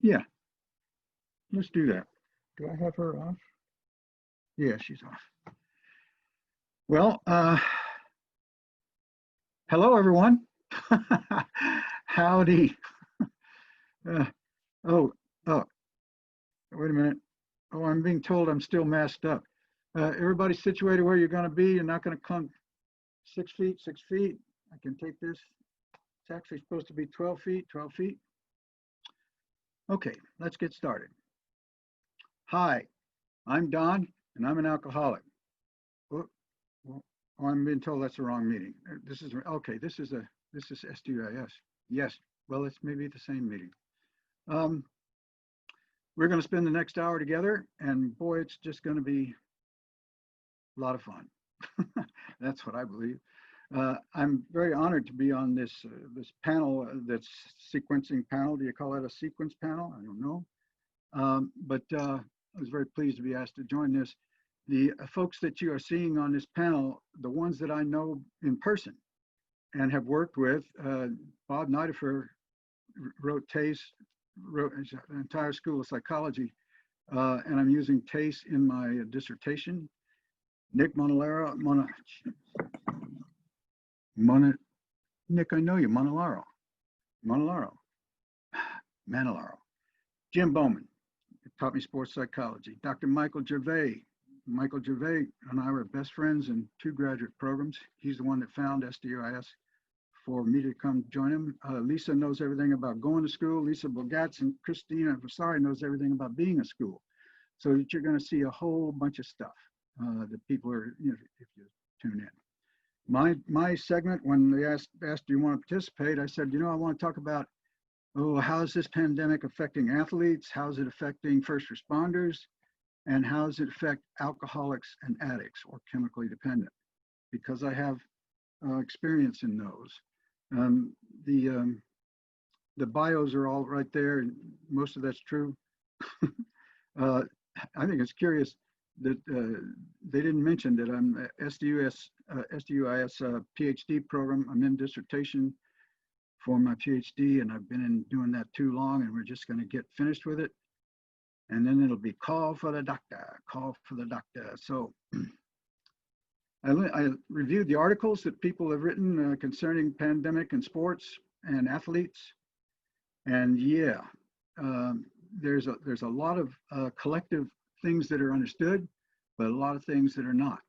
Yeah, let's do that. Do I have her off? Yeah, she's off. Well, hello, everyone. Howdy. Uh, oh, oh, wait a minute. Oh, I'm being told I'm still masked up. Everybody situated where you're going to be. You're not going to come 6 feet, 6 feet. I can take this. It's actually supposed to be 12 feet, 12 feet. Okay, let's get started. Hi, I'm Don, and I'm an alcoholic. Oh, oh, I'm being told that's the wrong meeting. This is okay. This is SDUIS. Yes. Well, it's maybe the same meeting. We're going to spend the next hour together, and boy, it's just going to be a lot of fun. That's what I believe. I'm very honored to be on this panel, that's sequencing panel. Do you call it a sequence panel? I don't know. But I was very pleased to be asked to join this. The folks that you are seeing on this panel, the ones that I know in person and have worked with, Bob Nidifer wrote TACE, wrote an entire school of psychology, and I'm using TACE in my dissertation. Nick Montalaro, Nick, I know you, Manalaro. Jim Bowman taught me sports psychology. Dr. Michael Gervais. Michael Gervais and I were best friends in 2 graduate programs. He's the one that found SDUIS for me to come join him. Lisa knows everything about going to school. Lisa Bogatz and Christina Vasari knows everything about being a school. So that you're going to see a whole bunch of stuff that people are, if you tune in. My segment, when they asked, do you want to participate? I said, I want to talk about, how is this pandemic affecting athletes? How is it affecting first responders? And how does it affect alcoholics and addicts or chemically dependent? Because I have experience in those. The bios are all right there, and most of that's true. I think it's curious that they didn't mention that I'm SDUIS PhD program. I'm in dissertation for my PhD, and I've been doing that too long, and we're just going to get finished with it. And then it'll be call for the doctor. So I reviewed the articles that people have written concerning pandemic and sports and athletes. And yeah, there's a lot of collective things that are understood, but a lot of things that are not.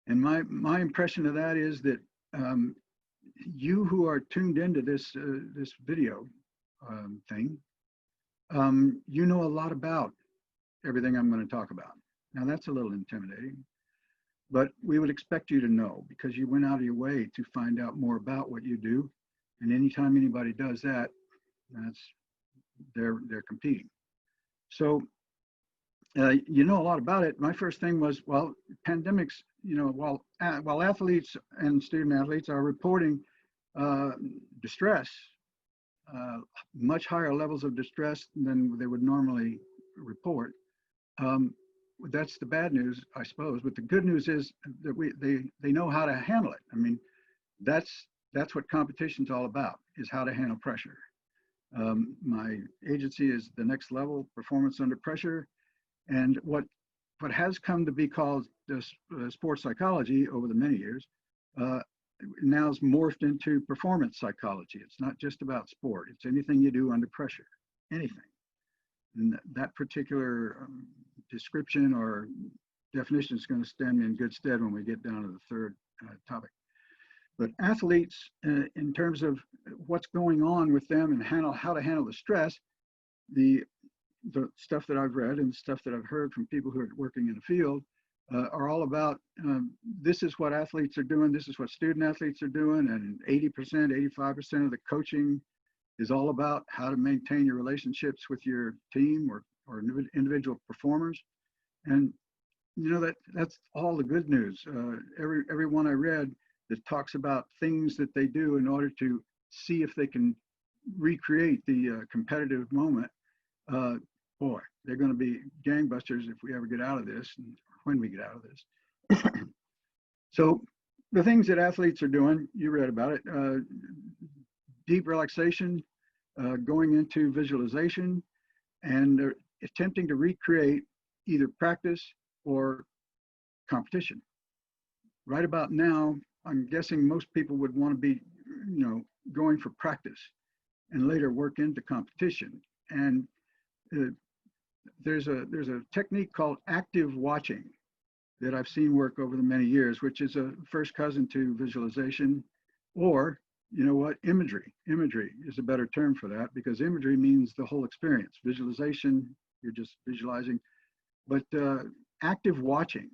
And my impression of that is that you who are tuned into this video thing, you know a lot about everything I'm going to talk about. Now that's a little intimidating, but we would expect you to know because you went out of your way to find out more about what you do. And anytime anybody does that, they're competing. So you know a lot about it. My first thing was, well, pandemics, while athletes and student athletes are reporting distress, much higher levels of distress than they would normally report. That's the bad news, I suppose. But the good news is that they know how to handle it. I mean, that's what competition's all about, is how to handle pressure. My agency is the next level, performance under pressure. And what has come to be called sports psychology over the many years, now is morphed into performance psychology. It's not just about sport. It's anything you do under pressure, anything. And that particular description or definition is going to stand me in good stead when we get down to the third topic. But athletes, in terms of what's going on with them and how to handle the stress, the stuff that I've read and the stuff that I've heard from people who are working in the field are all about, this is what athletes are doing, this is what student athletes are doing, and 80%, 85% of the coaching is all about how to maintain your relationships with your team or individual performers. And that's all the good news. Every one I read that talks about things that they do in order to see if they can recreate the competitive moment. Boy, they're going to be gangbusters if we ever get out of this, and when we get out of this. So the things that athletes are doing, you read about it, deep relaxation, going into visualization, and they're attempting to recreate either practice or competition. Right about now, I'm guessing most people would want to be, going for practice and later work into competition. And uh, there's a technique called active watching that I've seen work over the many years, which is a first cousin to visualization, or you know what, imagery. Imagery is a better term for that because imagery means the whole experience. Visualization, you're just visualizing, but active watching.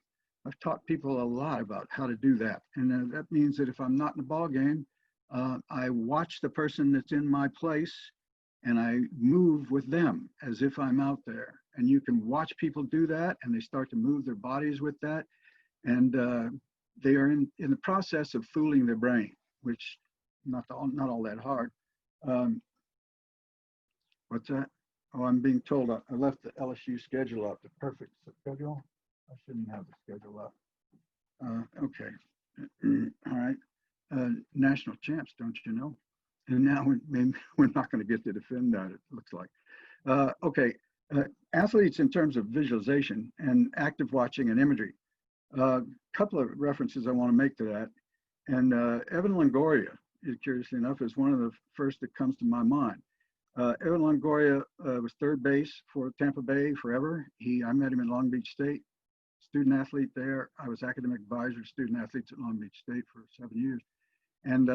I've taught people a lot about how to do that, and that means that if I'm not in a ball game, I watch the person that's in my place and I move with them as if I'm out there. And you can watch people do that, and they start to move their bodies with that, and they are in the process of fooling their brain, which not all that hard. Um, what's that? Oh, I'm being told I left the LSU schedule up, the perfect schedule. I shouldn't have the schedule up. Okay, all right. National champs, don't you know? And now we're not going to get to defend that, it looks like. Okay, athletes in terms of visualization and active watching and imagery. A couple of references I want to make to that. And Evan Longoria, curiously enough, is one of the first that comes to my mind. Evan Longoria was third base for Tampa Bay forever. I met him in Long Beach State, student athlete there. I was academic advisor to student athletes at Long Beach State for 7 years. And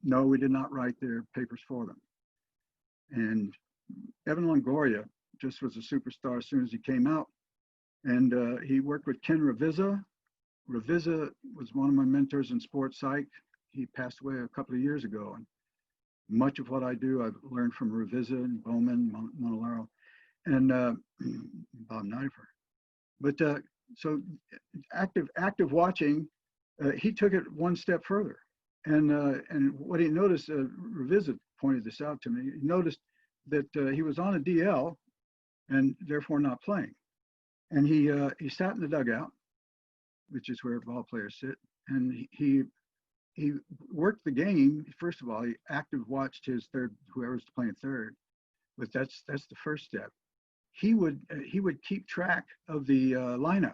no, we did not write their papers for them. And Evan Longoria just was a superstar as soon as he came out. And he worked with Ken Ravizza. Ravizza was one of my mentors in sports psych. He passed away a couple of years ago. And much of what I do, I've learned from Ravizza and Bowman, Monolaro, and Bob Nifer. But so active watching, he took it one step further. And what he noticed, Ravizza pointed this out to me, he noticed that he was on a DL and therefore not playing. And he sat in the dugout, which is where ball players sit, and he worked the game. First of all, he active watched his third, whoever's playing third, but that's the first step. He would keep track of the lineup,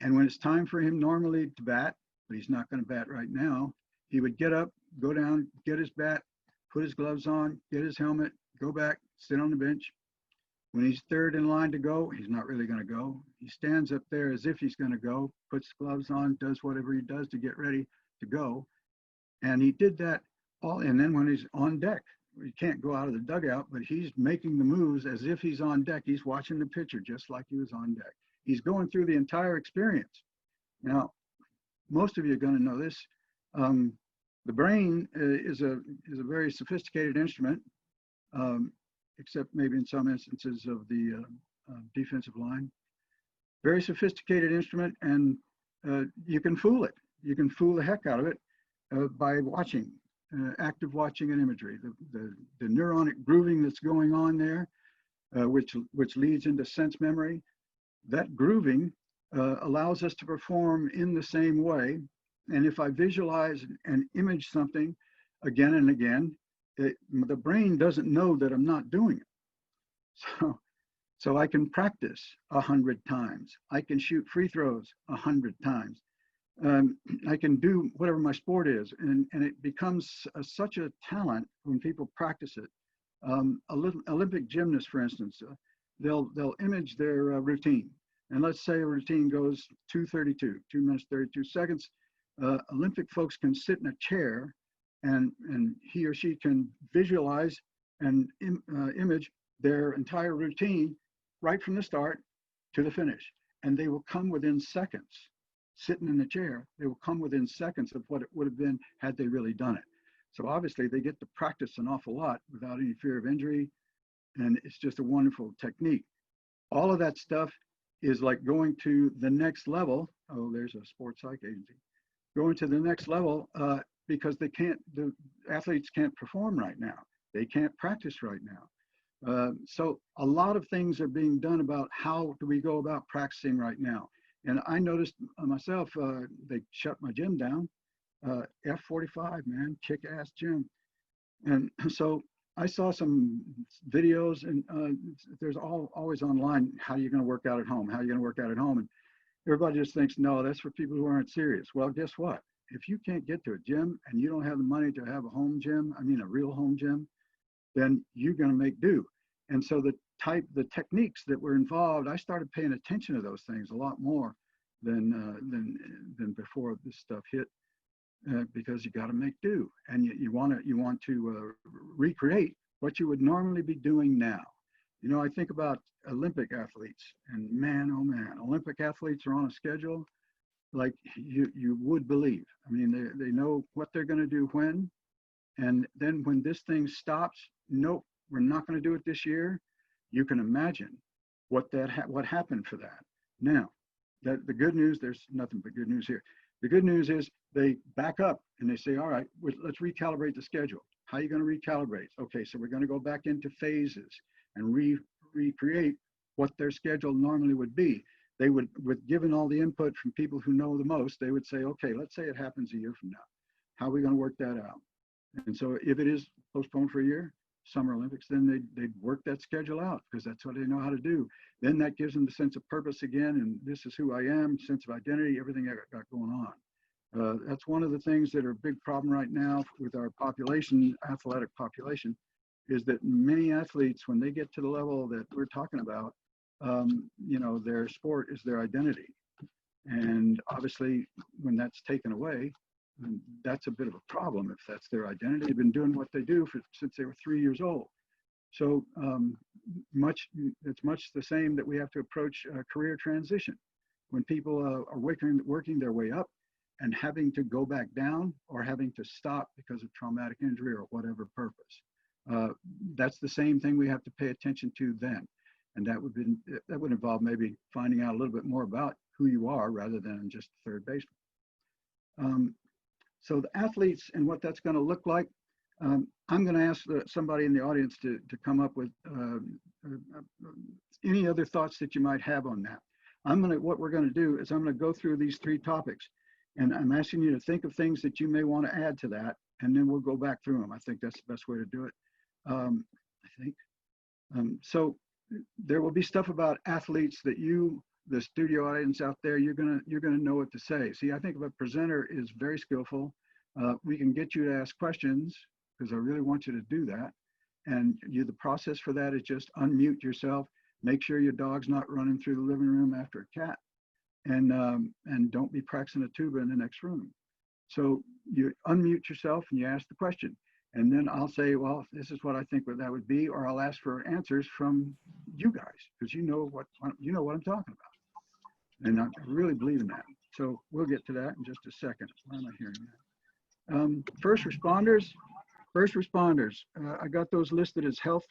and when it's time for him normally to bat, but he's not going to bat right now, he would get up, go down, get his bat, put his gloves on, get his helmet, go back, sit on the bench. When he's third in line to go, he's not really going to go. He stands up there as if he's going to go, puts gloves on, does whatever he does to get ready to go. And he did that all. And then when he's on deck, he can't go out of the dugout, but he's making the moves as if he's on deck. He's watching the pitcher just like he was on deck. He's going through the entire experience. Now, most of you are going to know this. The brain is a very sophisticated instrument. Except maybe in some instances of the defensive line. Very sophisticated instrument, and you can fool it. You can fool the heck out of it by watching, active watching and imagery. The neuronic grooving that's going on there, which leads into sense memory. That grooving allows us to perform in the same way. And if I visualize and image something again and again, the brain doesn't know that I'm not doing it. So I can practice 100 times. I can shoot free throws 100 times. I can do whatever my sport is. And it becomes such a talent when people practice it. Olympic gymnasts, for instance, they'll image their routine. And let's say a routine goes 2:32, 2 minutes, 32 seconds. Olympic folks can sit in a chair and he or she can visualize and image their entire routine right from the start to the finish. And they will come within seconds, sitting in the chair, they will come within seconds of what it would have been had they really done it. So obviously they get to practice an awful lot without any fear of injury. And it's just a wonderful technique. All of that stuff is like going to the next level. Oh, there's a sports psych agency. Going to the next level, because the athletes can't perform right now. They can't practice right now. So a lot of things are being done about how do we go about practicing right now. And I noticed myself, they shut my gym down, F45, man, kick-ass gym. And so I saw some videos, and there's always online, how you're going to work out at home, how you're going to work out at home. And everybody just thinks, no, that's for people who aren't serious. Well, guess what? If you can't get to a gym and you don't have the money to have a home gym, I mean, a real home gym, then you're going to make do. And so the techniques that were involved, I started paying attention to those things a lot more than before this stuff hit, because you got to make do, and you want to recreate what you would normally be doing now. You know, I think about Olympic athletes, and man, oh man, Olympic athletes are on a schedule like you would believe. I mean, they know what they're going to do when, and then when this thing stops, nope, we're not going to do it this year. You can imagine what happened for that. Now, that the good news, there's nothing but good news here. The good news is they back up and they say, all right, let's recalibrate the schedule. How are you going to recalibrate? Okay, so we're going to go back into phases and recreate what their schedule normally would be. They would, with given all the input from people who know the most, they would say, okay, let's say it happens a year from now. How are we going to work that out? And so if it is postponed for a year, Summer Olympics, then they'd work that schedule out, because that's what they know how to do. Then that gives them the sense of purpose again, and this is who I am, sense of identity, everything I got going on. That's one of the things that are a big problem right now with our population, athletic population, is that many athletes, when they get to the level that we're talking about, you know, their sport is their identity. And obviously, when that's taken away, that's a bit of a problem if that's their identity. They've been doing what they do since they were 3 years old. So it's much the same that we have to approach career transition. When people are working their way up and having to go back down, or having to stop because of traumatic injury or whatever purpose, that's the same thing we have to pay attention to then. And that would involve maybe finding out a little bit more about who you are rather than just third baseman. So the athletes and what that's going to look like, I'm going to ask somebody in the audience to come up with any other thoughts that you might have on that. What we're going to do is I'm going to go through these 3 topics, and I'm asking you to think of things that you may want to add to that, and then we'll go back through them. I think that's the best way to do it. I think. So there will be stuff about athletes that the studio audience out there, you're gonna know what to say. See, I think if a presenter is very skillful, we can get you to ask questions, because I really want you to do that. And the process for that is just unmute yourself, make sure your dog's not running through the living room after a cat, and don't be practicing a tuba in the next room. So you unmute yourself and you ask the question. And then I'll say, well, this is what I think that would be, or I'll ask for answers from you guys, because you know what I'm talking about. And I really believe in that. So we'll get to that in just a second. Why am I hearing that? First responders. I got those listed as health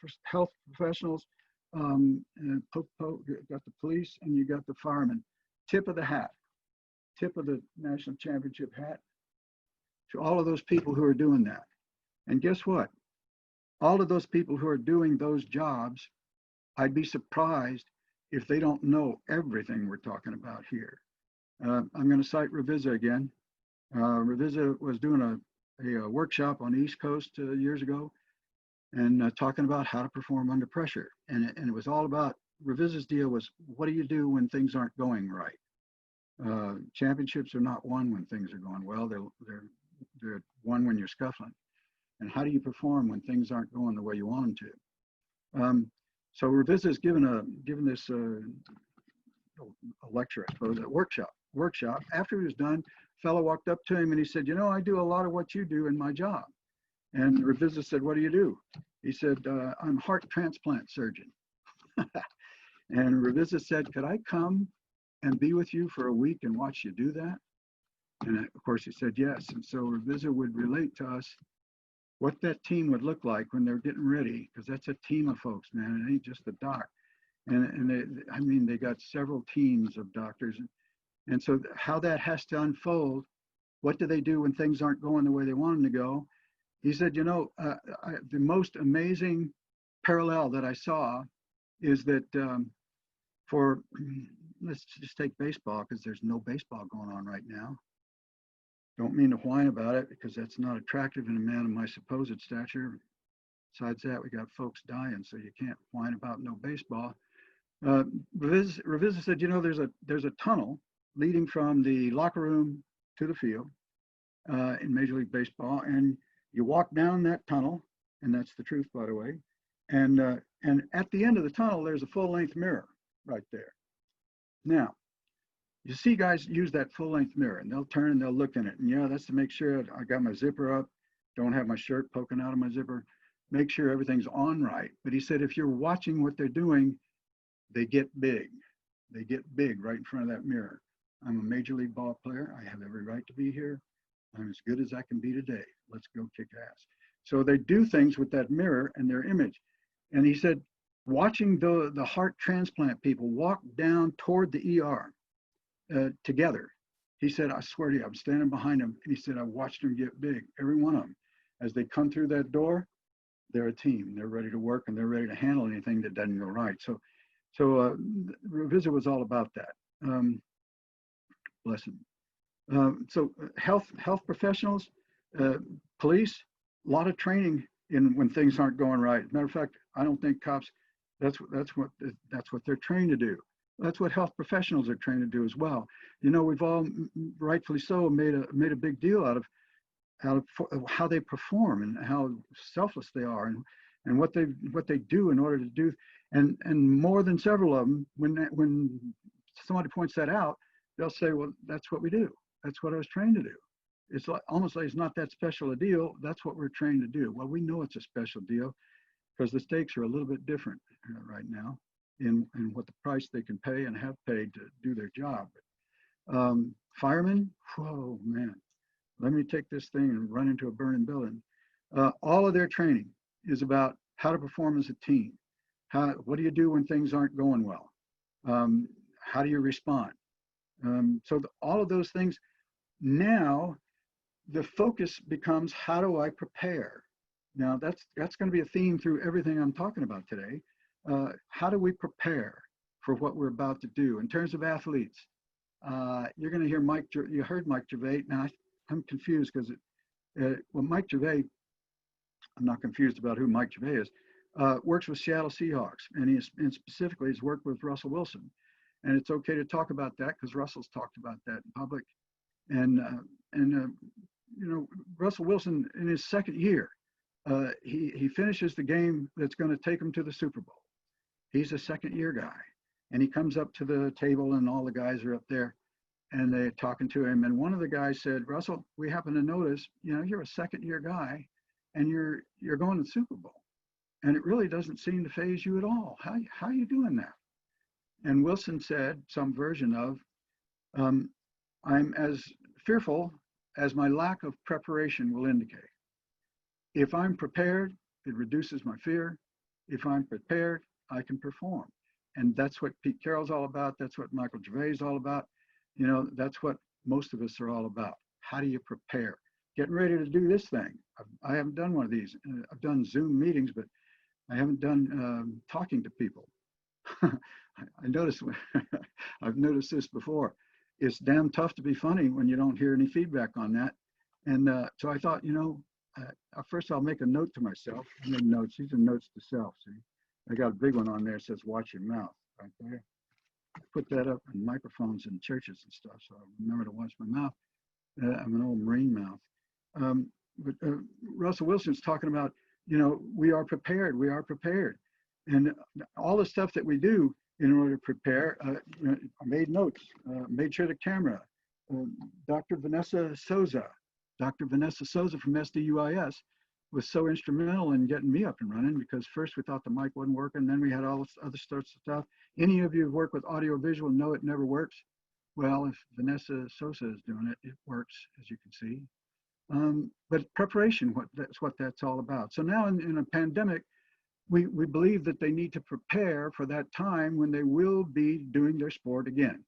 professionals. And got the police, and you got the firemen. Tip of the hat, tip of the national championship hat to all of those people who are doing that. And guess what? All of those people who are doing those jobs, I'd be surprised if they don't know everything we're talking about here. I'm going to cite Revisa again. Revisa was doing a workshop on the East Coast years ago, and talking about how to perform under pressure. And it was all about, Revisa's deal was, what do you do when things aren't going right? Championships are not won when things are going well. They're won when you're scuffling. And how do you perform when things aren't going the way you want them to? So Revisa's given this a lecture, I suppose, a workshop. After he was done, a fellow walked up to him and he said, you know, I do a lot of what you do in my job. And Revisa said, what do you do? He said, I'm a heart transplant surgeon. And Revisa said, could I come and be with you for a week and watch you do that? And of course he said yes. And so Revisa would relate to us what that team would look like when they're getting ready, because that's a team of folks, man. It ain't just the doc. And they got several teams of doctors. And so how that has to unfold, what do they do when things aren't going the way they want them to go? He said, you know, the most amazing parallel that I saw is that let's just take baseball, because there's no baseball going on right now. Don't mean to whine about it, because that's not attractive in a man of my supposed stature. Besides that, we got folks dying, so you can't whine about no baseball. Uh, Revisa said, you know, there's a tunnel leading from the locker room to the field in Major League Baseball, and you walk down that tunnel, and that's the truth, by the way. And at the end of the tunnel, there's a full-length mirror right there. Now, you see guys use that full-length mirror, and they'll turn and they'll look in it, and yeah, that's to make sure I got my zipper up, don't have my shirt poking out of my zipper, make sure everything's on right. But he said if you're watching what they're doing, they get big. They get big right in front of that mirror. I'm a major league ball player. I have every right to be here. I'm as good as I can be today. Let's go kick ass. So they do things with that mirror and their image. And he said, watching the heart transplant people walk down toward the ER together, he said, I swear to you, I'm standing behind them. And he said, I watched them get big, every one of them. As they come through that door, they're a team. They're ready to work and they're ready to handle anything that doesn't go right. So Revisa was all about that. Bless him. So health professionals, police, a lot of training in when things aren't going right. Matter of fact, I don't think cops. That's what they're trained to do. That's what health professionals are trained to do as well. You know, we've all rightfully so made a big deal out of how they perform and how selfless they are and what they do in order to do. And more than several of them, when somebody points that out, they'll say, well, that's what we do. That's what I was trained to do. It's like, almost like it's not that special a deal. That's what we're trained to do. Well, we know it's a special deal because the stakes are a little bit different right now in what the price they can pay and have paid to do their job. Firemen, whoa, man, let me take this thing and run into a burning building. All of their training is about how to perform as a team. What do you do when things aren't going well? How do you respond? All of those things. Now, the focus becomes, how do I prepare? Now, that's going to be a theme through everything I'm talking about today. How do we prepare for what we're about to do in terms of athletes? You're going to hear you heard Mike Gervais. Now, I'm confused because Mike Gervais, I'm not confused about who Mike Gervais is, works with Seattle Seahawks, and specifically he's worked with Russell Wilson. And it's okay to talk about that because Russell's talked about that in public. And you know, Russell Wilson in his second year, he finishes the game that's going to take him to the Super Bowl. He's a second year guy, and he comes up to the table and all the guys are up there and they're talking to him. And one of the guys said, Russell, we happen to notice, you know, you're a second year guy and you're going to the Super Bowl. And it really doesn't seem to faze you at all. How are you doing that? And Wilson said some version of, I'm as fearful as my lack of preparation will indicate. If I'm prepared, it reduces my fear. If I'm prepared, I can perform. And that's what Pete Carroll's all about. That's what Michael Gervais is all about. You know, that's what most of us are all about. How do you prepare? Getting ready to do this thing. I haven't done one of these. I've done Zoom meetings, but I haven't done talking to people. I noticed, I've noticed this before. It's damn tough to be funny when you don't hear any feedback on that. And so I thought, you know, first I'll make a note to myself. I made notes. These are notes to self. See, I got a big one on there that says "Watch your mouth" right there. I put that up in microphones in churches and stuff, so I remember to watch my mouth. I'm an old Marine mouth. But Russell Wilson's talking about, you know, we are prepared. We are prepared, and all the stuff that we do in order to prepare. I made notes. Made sure the camera. Dr. Vanessa Souza from SDUIS was so instrumental in getting me up and running, because first we thought the mic wasn't working, then we had all this other sorts of stuff. Any of you who work with audio visual know it never works. Well, if Vanessa Souza is doing it, it works, as you can see. But preparation, that's what that's all about. So now in a pandemic, we believe that they need to prepare for that time when they will be doing their sport again.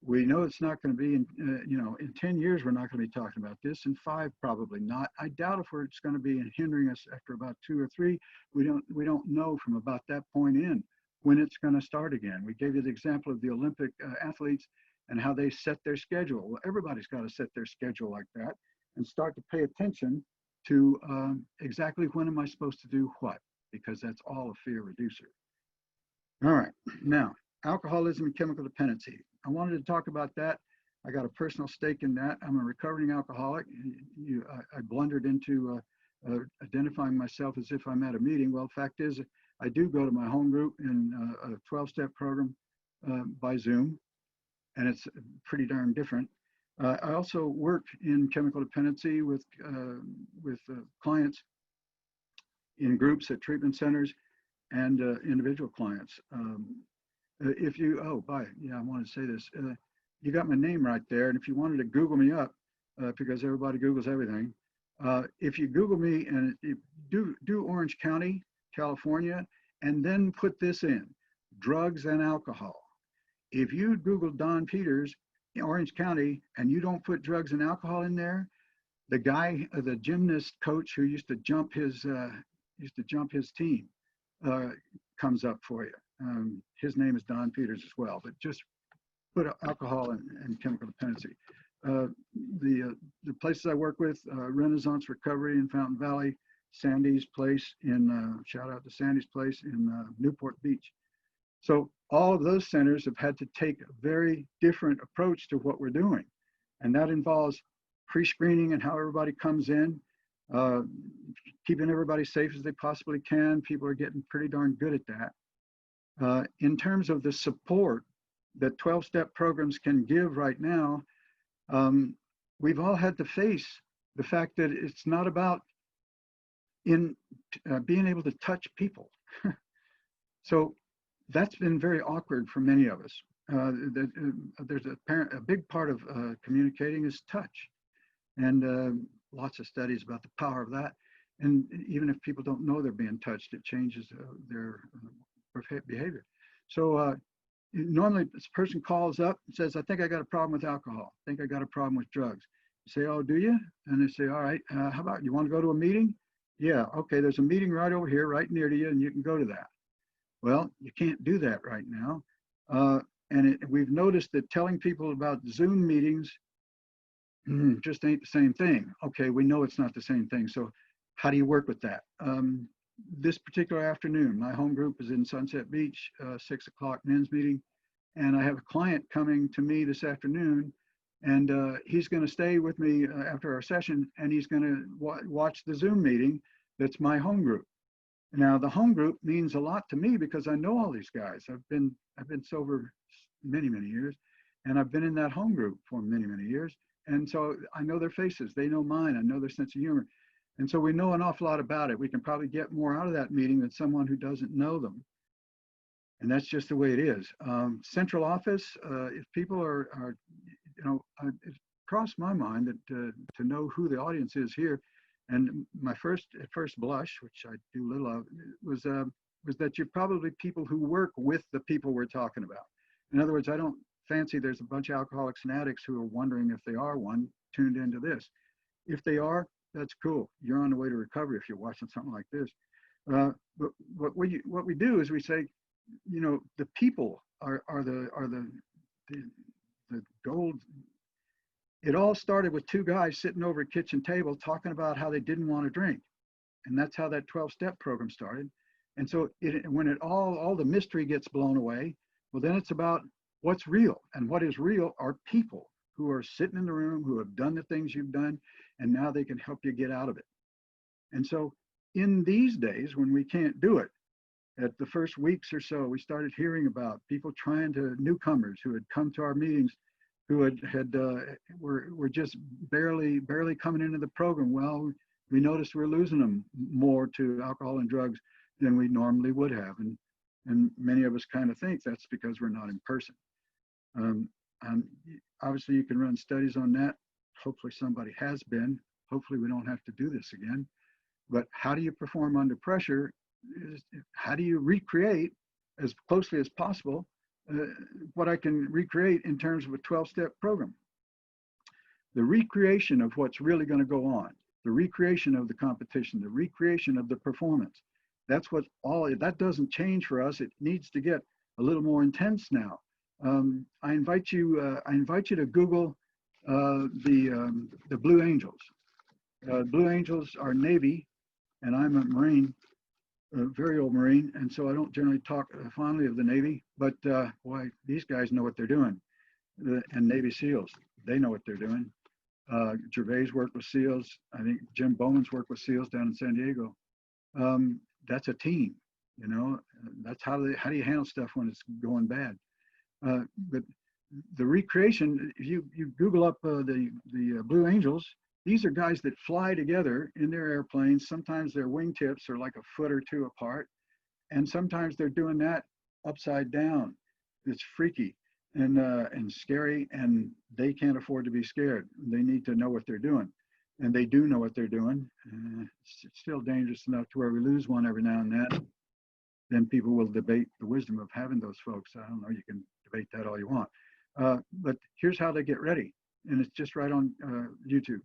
We know it's not going to be in 10 years, we're not going to be talking about this. In 5, probably not. I doubt if it's going to be hindering us after about 2 or 3. We don't know from about that point in when it's going to start again. We gave you the example of the Olympic athletes and how they set their schedule. Well, everybody's got to set their schedule like that and start to pay attention to exactly when am I supposed to do what, because that's all a fear reducer. All right, now, alcoholism and chemical dependency. I wanted to talk about that. I got a personal stake in that. I'm a recovering alcoholic. I blundered into identifying myself as if I'm at a meeting. Well, the fact is, I do go to my home group in a 12-step program by Zoom, and it's pretty darn different. I also work in chemical dependency with clients in groups at treatment centers and individual clients. If you, I want to say this. You got my name right there, and if you wanted to Google me up, because everybody Googles everything, if you Google me and do Orange County, California, and then put this in, drugs and alcohol. If you Google Don Peters, Orange County, and you don't put drugs and alcohol in there, the guy, the gymnast coach who used to jump his team, comes up for you. His name is Don Peters as well, but just put alcohol and chemical dependency. The places I work with, Renaissance Recovery in Fountain Valley, Sandy's place in, shout out to Sandy's place in Newport Beach. So all of those centers have had to take a very different approach to what we're doing. And that involves pre-screening and how everybody comes in, keeping everybody safe as they possibly can. People are getting pretty darn good at that. In terms of the support that 12-step programs can give right now, we've all had to face the fact that it's not about being able to touch people. So that's been very awkward for many of us. There's a big part of communicating is touch, and lots of studies about the power of that. And even if people don't know they're being touched, it changes their behavior. So normally this person calls up and says, I think I got a problem with alcohol. I think I got a problem with drugs. You say, oh, do you? And they say, all right, how about, you want to go to a meeting? Yeah, okay, there's a meeting right over here, right near to you, and you can go to that. Well, you can't do that right now. We've noticed that telling people about Zoom meetings just ain't the same thing. Okay, we know it's not the same thing. So how do you work with that? This particular afternoon, my home group is in Sunset Beach, 6 o'clock men's meeting. And I have a client coming to me this afternoon, and he's going to stay with me after our session, and he's going to watch the Zoom meeting that's my home group. Now, the home group means a lot to me because I know all these guys. I've been sober many, many years, and I've been in that home group for many, many years. And so I know their faces. They know mine. I know their sense of humor. And so we know an awful lot about it. We can probably get more out of that meeting than someone who doesn't know them. And that's just the way it is. Central office, if people are it crossed my mind that to know who the audience is here. And my first blush, which I do little of, was that you're probably people who work with the people we're talking about. In other words, I don't fancy there's a bunch of alcoholics and addicts who are wondering if they are one tuned into this. If they are, that's cool. You're on the way to recovery if you're watching something like this. But what we do is we say, the people are the gold. It all started with two guys sitting over a kitchen table talking about how they didn't want to drink. And that's how that 12-step program started. And so when all the mystery gets blown away, well, then it's about what's real. And what is real are people who are sitting in the room, who have done the things you've done, and now they can help you get out of it. And so in these days, when we can't do it, at the first weeks or so, we started hearing about people newcomers who had come to our meetings, who were just barely coming into the program. Well, we noticed we're losing them more to alcohol and drugs than we normally would have. And many of us kind of think that's because we're not in person. Obviously, you can run studies on that. Hopefully somebody has been. Hopefully we don't have to do this again. But how do you perform under pressure? How do you recreate as closely as possible what I can recreate in terms of a 12-step program? The recreation of what's really going to go on, the recreation of the competition, the recreation of the performance. That's that doesn't change for us. It needs to get a little more intense now. I invite you to Google the Blue Angels. Blue Angels are Navy, and I'm a Marine, a very old Marine, and so I don't generally talk fondly of the Navy, but boy, these guys know what they're doing. And Navy SEALs, they know what they're doing. Gervais worked with SEALs. I think Jim Bowman's worked with SEALs down in San Diego. That's a team, you know. That's how do you handle stuff when it's going bad. But the recreation, if you Google up the Blue Angels, these are guys that fly together in their airplanes. Sometimes their wingtips are like a foot or two apart, and sometimes they're doing that upside down. It's freaky and scary, and they can't afford to be scared. They need to know what they're doing, and they do know what they're doing. It's still dangerous enough to where we lose one every now and then. Then people will debate the wisdom of having those folks. I don't know. You can debate that all you want. But here's how they get ready, and it's just right on YouTube.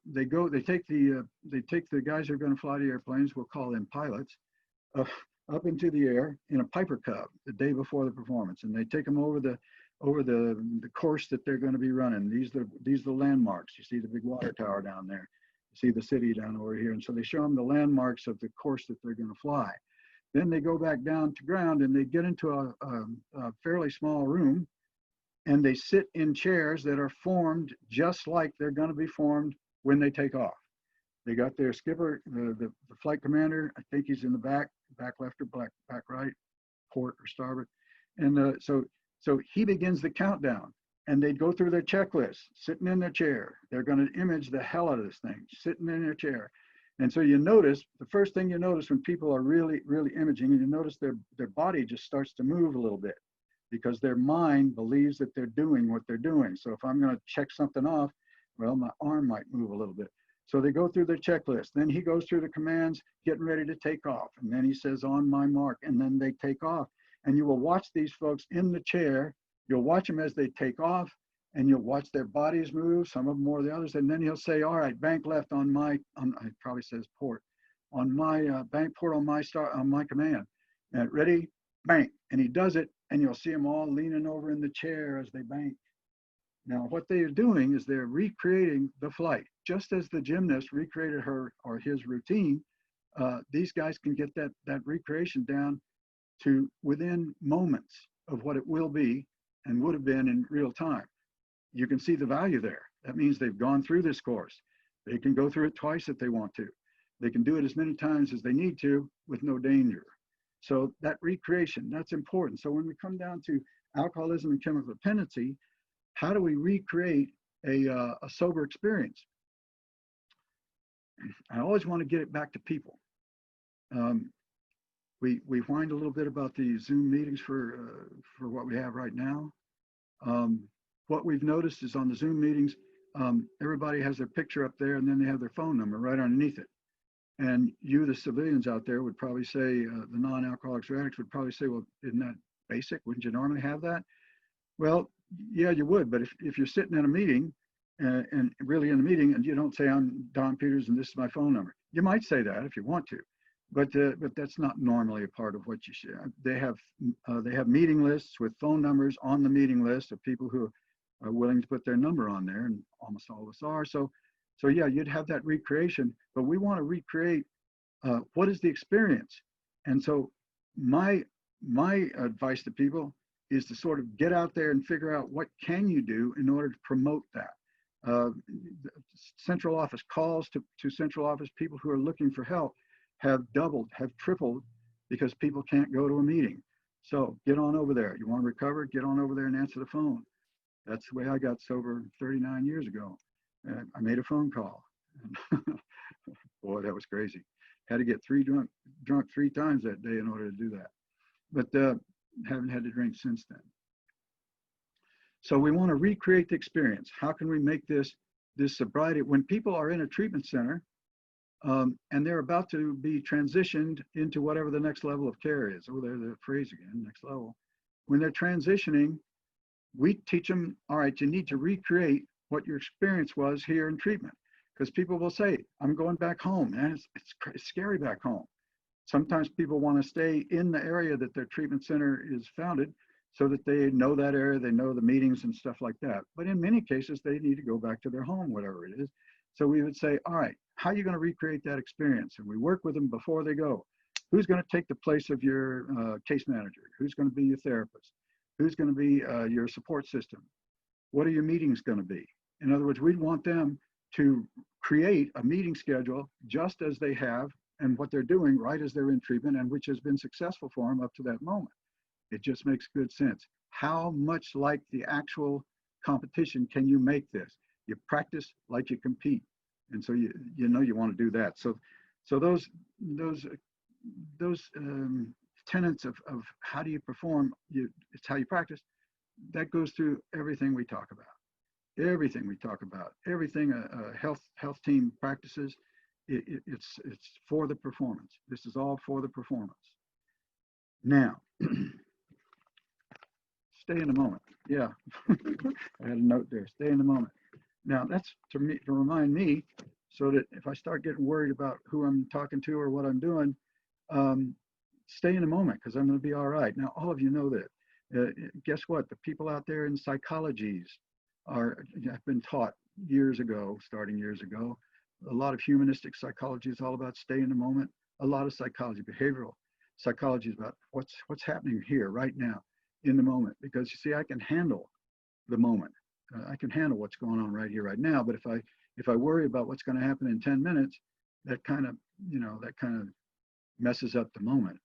They take the guys who are going to fly the airplanes. We'll call them pilots. Up into the air in a Piper Cub the day before the performance, and they take them over the course that they're going to be running. These are the landmarks. You see the big water tower down there. You see the city down over here, and so they show them the landmarks of the course that they're going to fly. Then they go back down to ground, and they get into a fairly small room, and they sit in chairs that are formed just like they're going to be formed when they take off. They got their skipper, the flight commander. I think he's in the back left or back right, port or starboard. And so he begins the countdown, and they'd go through their checklist, sitting in their chair. They're going to image the hell out of this thing, sitting in their chair. And so you notice, the first thing you notice when people are really, really imaging, and you notice their body just starts to move a little bit because their mind believes that they're doing what they're doing. So if I'm going to check something off, well, my arm might move a little bit. So they go through their checklist. Then he goes through the commands, getting ready to take off. And then he says, on my mark. And then they take off. And you will watch these folks in the chair. You'll watch them as they take off, and you'll watch their bodies move, some of them more than the others. And then he'll say, all right, bank left on my, it probably says port, on my bank port on my command. And ready, bank. And he does it, and you'll see them all leaning over in the chair as they bank. Now, what they are doing is they're recreating the flight. Just as the gymnast recreated her or his routine, these guys can get that recreation down to within moments of what it will be and would have been in real time. You can see the value there. That means they've gone through this course. They can go through it twice if they want to. They can do it as many times as they need to with no danger. So that recreation, that's important. So when we come down to alcoholism and chemical dependency, how do we recreate a sober experience? I always want to get it back to people. We whined a little bit about the Zoom meetings for what we have right now. What we've noticed is on the Zoom meetings, everybody has their picture up there, and then they have their phone number right underneath it. And you, the civilians out there, would probably say, the non-alcoholics or addicts would probably say, well, isn't that basic? Wouldn't you normally have that? Well, yeah, you would. But if you're sitting in a meeting and really in a meeting, and you don't say, I'm Don Peters and this is my phone number, you might say that if you want to. But that's not normally a part of what you should. They have meeting lists with phone numbers on the meeting list of people who are willing to put their number on there, and almost all of us are. So yeah, you'd have that recreation, but we want to recreate what is the experience. And so my advice to people is to sort of get out there and figure out what can you do in order to promote that. Central office calls to central office, people who are looking for help have doubled, have tripled, because people can't go to a meeting. So get on over there. You want to recover? Get on over there and answer the phone. That's the way I got sober 39 years ago. And I made a phone call. Boy, that was crazy. Had to get drunk 3 times that day in order to do that. But haven't had to drink since then. So we want to recreate the experience. How can we make this sobriety? When people are in a treatment center, and they're about to be transitioned into whatever the next level of care is. Oh, there's the phrase again, next level. When they're transitioning, we teach them, all right, you need to recreate what your experience was here in treatment. Because people will say, I'm going back home, and it's scary back home. Sometimes people want to stay in the area that their treatment center is founded so that they know that area, they know the meetings and stuff like that. But in many cases, they need to go back to their home, whatever it is. So we would say, all right, how are you going to recreate that experience? And we work with them before they go. Who's going to take the place of your case manager? Who's going to be your therapist? Who's going to be your support system? What are your meetings going to be? In other words, we'd want them to create a meeting schedule just as they have and what they're doing right as they're in treatment, and which has been successful for them up to that moment. It just makes good sense. How much like the actual competition can you make this? You practice like you compete. And so you know you want to do that. So those tenets of how do you perform, it's how you practice, that goes through everything we talk about. Everything we talk about, everything a health team practices, it's for the performance. This is all for the performance. Now, stay in the moment. Yeah, I had a note there. Stay in the moment. Now that's to remind me, so that if I start getting worried about who I'm talking to or what I'm doing, stay in the moment, because I'm going to be all right. Now, all of you know that. Guess what? The people out there in psychologies have been taught years ago, starting years ago. A lot of humanistic psychology is all about stay in the moment. A lot of psychology, behavioral psychology, is about what's happening here right now in the moment. Because you see, I can handle the moment. I can handle what's going on right here, right now. But if I worry about what's going to happen in 10 minutes, that kind of messes up the moment.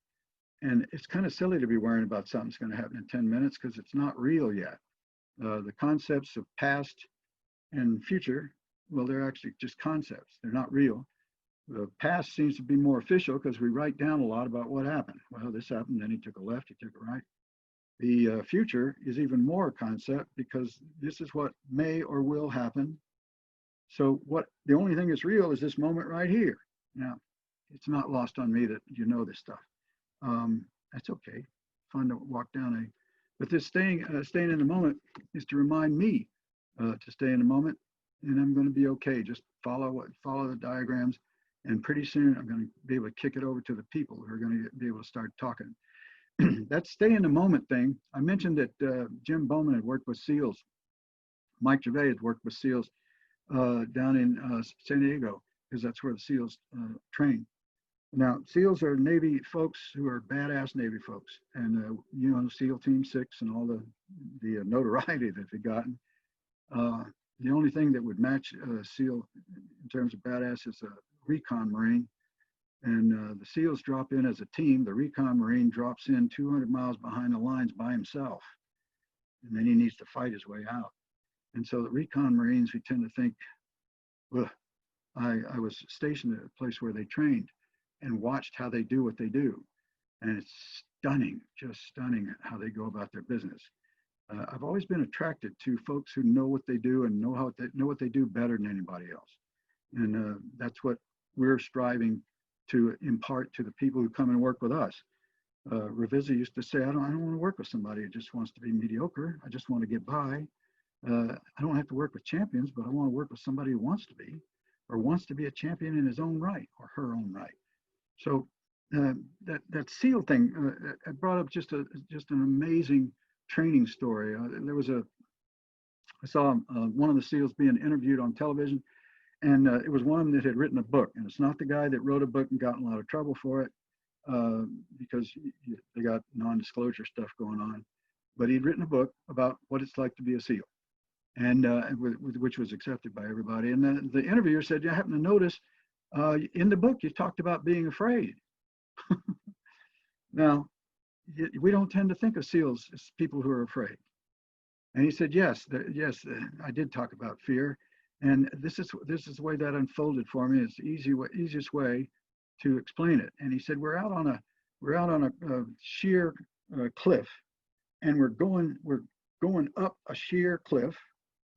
And it's kind of silly to be worrying about something's going to happen in 10 minutes because it's not real yet. The concepts of past and future, well, they're actually just concepts. They're not real. The past seems to be more official because we write down a lot about what happened. Well, this happened, then he took a left, he took a right. The future is even more a concept because this is what may or will happen. So the only thing that's real is this moment right here. Now, it's not lost on me that you know this stuff. That's okay. Fun to walk down but this staying in the moment is to remind me to stay in the moment, and I'm going to be okay. Just follow the diagrams, and pretty soon I'm going to be able to kick it over to the people who are going to be able to start talking. That stay in the moment thing. I mentioned that Jim Bowman had worked with SEALs. Mike Gervais had worked with SEALs down in San Diego, because that's where the SEALs train. Now, SEALs are Navy folks who are badass Navy folks, and SEAL Team 6 and all the notoriety that they've gotten. The only thing that would match SEAL in terms of badass is a recon Marine. And the SEALs drop in as a team. The recon Marine drops in 200 miles behind the lines by himself, and then he needs to fight his way out. And so the recon Marines, we tend to think, well, I was stationed at a place where they trained and watched how they do what they do. And it's stunning, just stunning how they go about their business. I've always been attracted to folks who know what they do and know what they do better than anybody else. And that's what we're striving to impart to the people who come and work with us. Ravizza used to say, I don't want to work with somebody who just wants to be mediocre. I just want to get by. I don't have to work with champions, but I want to work with somebody who wants to be, or wants to be a champion in his own right or her own right. So that SEAL thing, I brought up just an amazing training story. I saw one of the SEALs being interviewed on television, and it was one that had written a book. And it's not the guy that wrote a book and got in a lot of trouble for it because they got non-disclosure stuff going on. But he'd written a book about what it's like to be a SEAL, and which was accepted by everybody. And the interviewer said, I happen to notice in the book you talked about being afraid. Now, we don't tend to think of SEALs as people who are afraid. And he said, yes, I did talk about fear. And this is the way that unfolded for me. It's the easiest way to explain it. And he said, we're out on a sheer cliff, and we're going up a sheer cliff.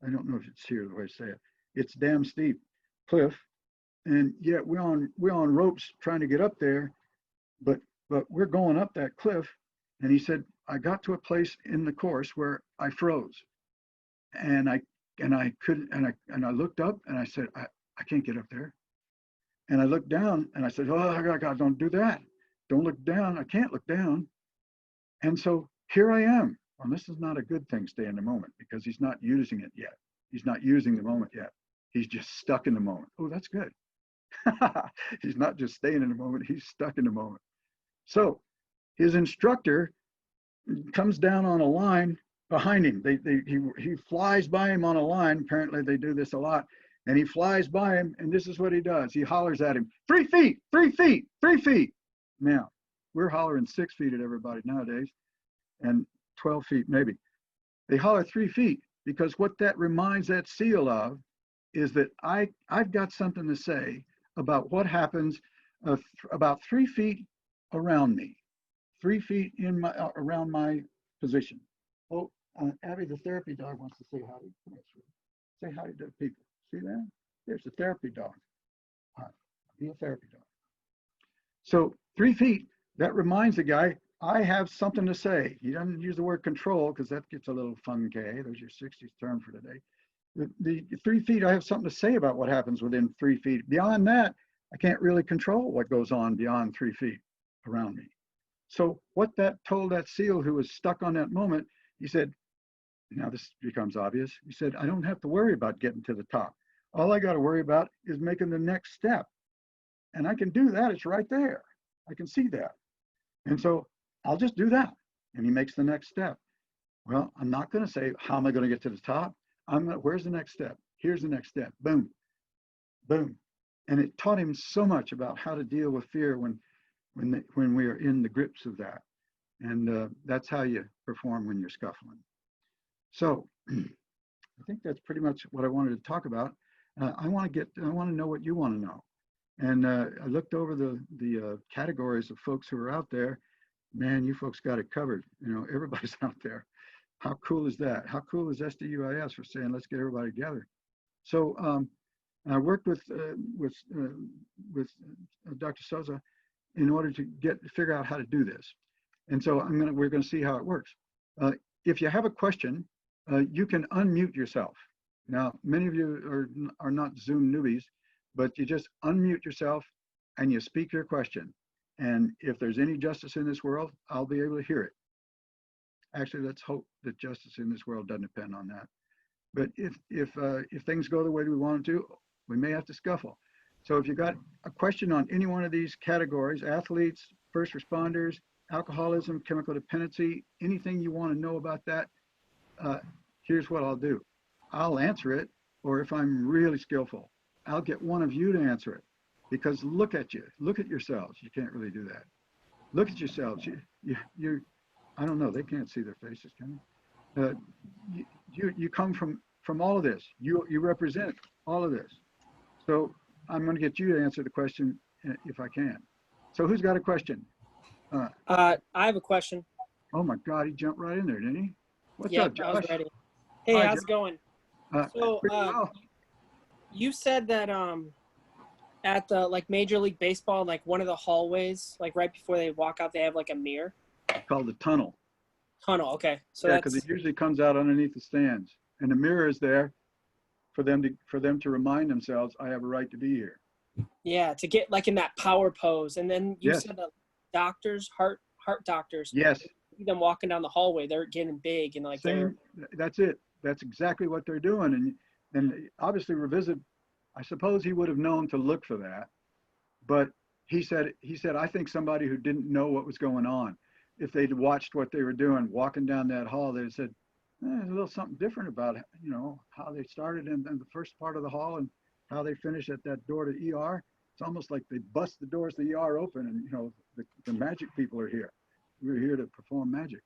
I don't know if it's sheer the way to say it. It's damn steep cliff, and yet we're on ropes trying to get up there, but we're going up that cliff. And he said, I got to a place in the course where I froze, and I looked up and I said, I can't get up there. And I looked down and I said, oh God, don't do that. Don't look down. I can't look down. And so here I am. Well, this is not a good thing, stay in the moment, because he's not using it yet. He's not using the moment yet. He's just stuck in the moment. Oh, that's good. He's not just staying in the moment, he's stuck in the moment. So his instructor comes down on a line behind him. He flies by him on a line. Apparently they do this a lot. And he flies by him, and this is what he does. He hollers at him, 3 feet, 3 feet, 3 feet. Now, we're hollering 6 feet at everybody nowadays, and 12 feet maybe. They holler 3 feet because what that reminds that SEAL of is that I've got something to say about what happens about 3 feet around me, 3 feet around my position. Oh, Abby, the therapy dog wants to say howdy. Say howdy to people. See that? There's the therapy dog. All right, be a therapy dog. So 3 feet, that reminds the guy, I have something to say. He doesn't use the word control because that gets a little funky. There's your 60s term for today. The 3 feet, I have something to say about what happens within 3 feet. Beyond that, I can't really control what goes on beyond 3 feet around me. So what that told that SEAL who was stuck on that moment, he said, now this becomes obvious. He said, I don't have to worry about getting to the top. All I got to worry about is making the next step. And I can do that. It's right there. I can see that. And so I'll just do that. And he makes the next step. Well, I'm not going to say, how am I going to get to the top? Where's the next step? Here's the next step. Boom, boom. And it taught him so much about how to deal with fear when we are in the grips of that. And that's how you perform when you're scuffling. So I think that's pretty much what I wanted to talk about. I want to know what you want to know. And I looked over the categories of folks who are out there. Man, you folks got it covered. You know, everybody's out there. How cool is that? How cool is SDUIS for saying, let's get everybody together? So I worked with Dr. Souza in order to figure out how to do this. And so we're going to see how it works. If you have a question, you can unmute yourself. Now, many of you are not Zoom newbies, but you just unmute yourself and you speak your question. And if there's any justice in this world, I'll be able to hear it. Actually, let's hope that justice in this world doesn't depend on that. But if things go the way we want them to, we may have to scuffle. So if you got a question on any one of these categories, athletes, first responders, alcoholism, chemical dependency, anything you want to know about that, here's what I'll do. I'll answer it, or if I'm really skillful, I'll get one of you to answer it. Because look at you, look at yourselves. You can't really do that. Look at yourselves. You I don't know, they can't see their faces, can they? You come from all of this. You represent all of this. So I'm going to get you to answer the question if I can. So who's got a question? I have a question. Oh my God, he jumped right in there, didn't he? What's Yep, up, Josh? I was ready. Hey, Hi, how's Josh. it going? So well. you said that at the Major League Baseball, one of the hallways, right before they walk out, they have a mirror. It's called the tunnel. Tunnel, okay. So yeah, because it usually comes out underneath the stands, and the mirror is there for them to remind themselves, I have a right to be here. Yeah, to get in that power pose, and then you Yes. said that doctors, heart doctors. Yes. See them walking down the hallway, they're getting big and That's it. That's exactly what they're doing, and obviously Revisit, I suppose he would have known to look for that, but he said I think somebody who didn't know what was going on, if they'd watched what they were doing walking down that hall, they'd said, there's a little something different about it, how they started in the first part of the hall and how they finish at that door to ER. It's almost like they bust the doors to the ER open, and the magic people are here. We're here to perform magic.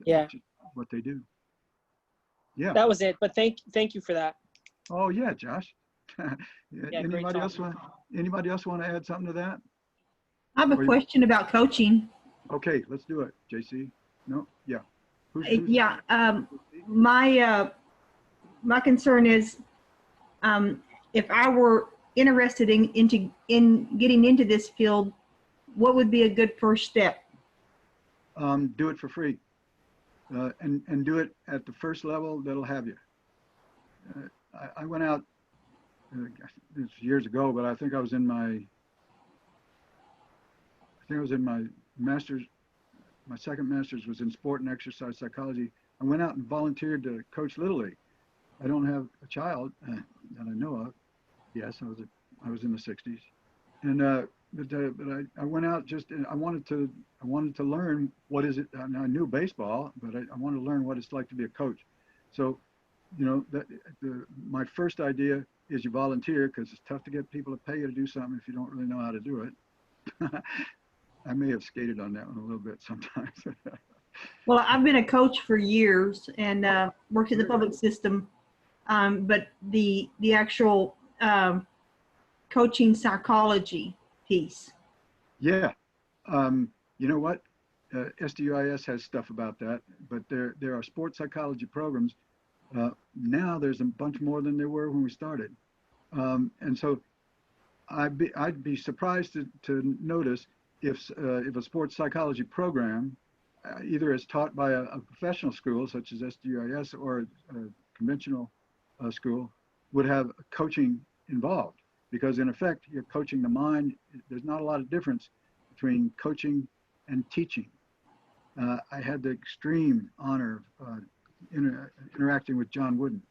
Yeah, what they do. Yeah. That was it. But thank you for that. Oh yeah, Josh. Yeah, Anybody else want to add something to that? I have a question about coaching. Okay, let's do it. JC. No. Yeah. Yeah. My concern is, if I were interested in getting into this field, what would be a good first step? Do it for free, and do it at the first level that'll have you. I went out, it's years ago, but I think I was in my master's. My second master's was in sport and exercise psychology. I went out and volunteered to coach Little League. I don't have a child that I know of. Yes, I was in the 60s, and but I went out I wanted to learn what is it. I knew baseball, but I wanted to learn what it's like to be a coach. So, you know, my first idea is you volunteer because it's tough to get people to pay you to do something if you don't really know how to do it. I may have skated on that one a little bit sometimes. Well, I've been a coach for years and worked in the public system, but the actual coaching psychology piece. Yeah. You know what? SDUIS has stuff about that, but there are sports psychology programs. Now there's a bunch more than there were when we started. And so I'd be surprised to notice if a sports psychology program, either as taught by a professional school such as SDUIS or a conventional school, would have coaching involved. Because in effect, you're coaching the mind. There's not a lot of difference between coaching and teaching. I had the extreme honor of interacting with John Wooden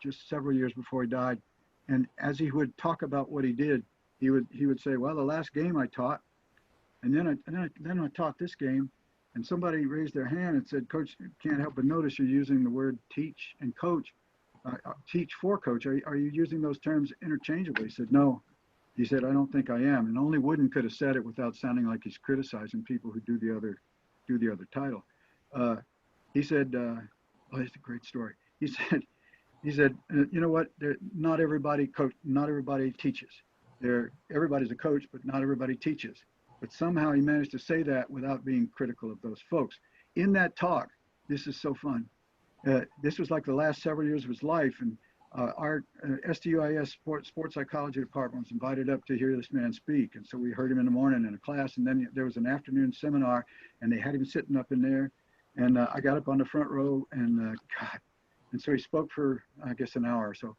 just several years before he died. And as he would talk about what he did, he would say, well, the last game I taught, and then I taught this game, and somebody raised their hand and said, Coach, can't help but notice you're using the word teach and coach. Teach for coach. Are you using those terms interchangeably? He said, no. He said, I don't think I am. And only Wooden could have said it without sounding like he's criticizing people who do the other title. He said, oh, it's a great story. He said, you know what? Not everybody teaches. Everybody's a coach, but not everybody teaches. But somehow he managed to say that without being critical of those folks. In that talk, this is so fun. This was like the last several years of his life, and our SDUIS sports psychology department was invited up to hear this man speak. And so we heard him in the morning in a class, and then there was an afternoon seminar, and they had him sitting up in there. And I got up on the front row, and God. And so he spoke for, I guess, an hour or so.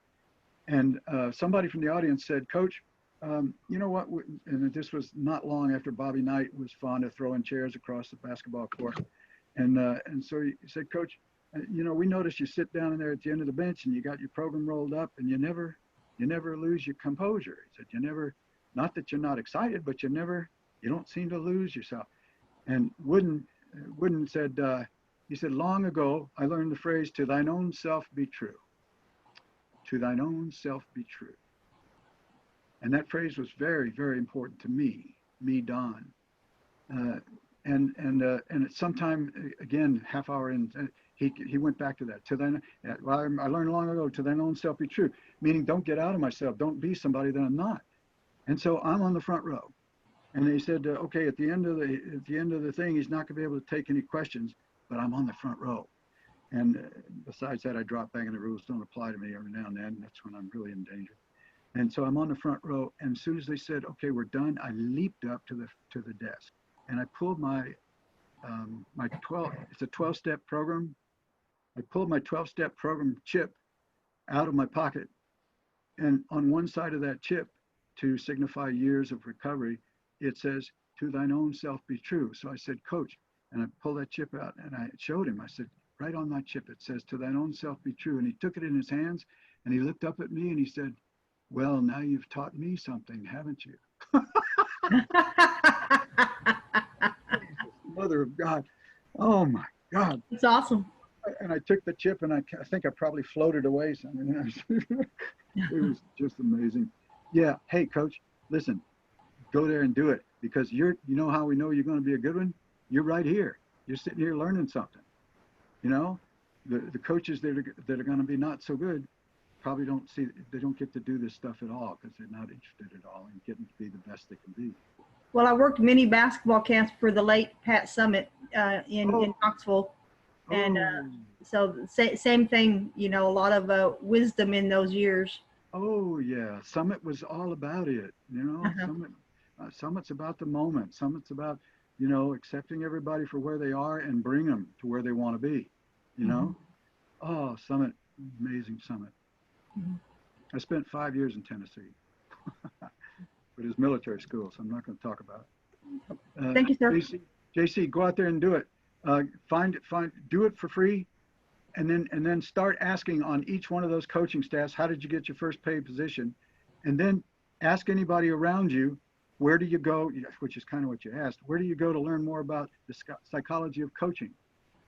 And somebody from the audience said, Coach, you know what? And this was not long after Bobby Knight was fond of throwing chairs across the basketball court. And so he said, Coach, you know, we noticed you sit down in there at the end of the bench and you got your program rolled up and you never lose your composure. He said, not that you're not excited, but you don't seem to lose yourself. And Wooden said, he said, long ago, I learned the phrase, to thine own self be true. To thine own self be true. And that phrase was very, very important to me, Don. And at some time, again, half hour in, he went back to that. Well, I learned long ago, to thine own self be true, meaning don't get out of myself. Don't be somebody that I'm not. And so I'm on the front row. And they said, okay, at the end of the thing, he's not going to be able to take any questions, but I'm on the front row. And besides that, I drop back, and the rules don't apply to me every now and then. That's when I'm really in danger. And so I'm on the front row. And as soon as they said, okay, we're done, I leaped up to the desk, and I pulled my 12-step program. I pulled my 12-step program chip out of my pocket. And on one side of that chip, to signify years of recovery, it says, to thine own self be true. So I said, Coach, and I pulled that chip out and I showed him. I said, right on that chip, it says, to thine own self be true. And he took it in his hands and he looked up at me and he said, well, now you've taught me something, haven't you? Mother of God. Oh my God. It's awesome. And I took the chip and I think I probably floated away something. It was just amazing. Yeah. Hey, Coach, listen, go there and do it, because you know how we know you're going to be a good one? You're right here. You're sitting here learning something. You know, the coaches that are going to be not so good probably they don't get to do this stuff at all because they're not interested at all in getting to be the best they can be. Well, I worked many basketball camps for the late Pat Summit in Knoxville. And so same thing, you know, a lot of wisdom in those years. Oh, yeah. Summit was all about it, you know. Summit's about the moment. Summit's about, you know, accepting everybody for where they are and bring them to where they want to be, you know. Oh, Summit, amazing Summit. I spent 5 years in Tennessee. But it was military school, so I'm not going to talk about it. Thank you, sir. JC, go out there and do it. Do it for free. and then start asking on each one of those coaching staffs, how did you get your first paid position? And then ask anybody around you, where do you go, which is kind of what you asked, where do you go to learn more about the psychology of coaching?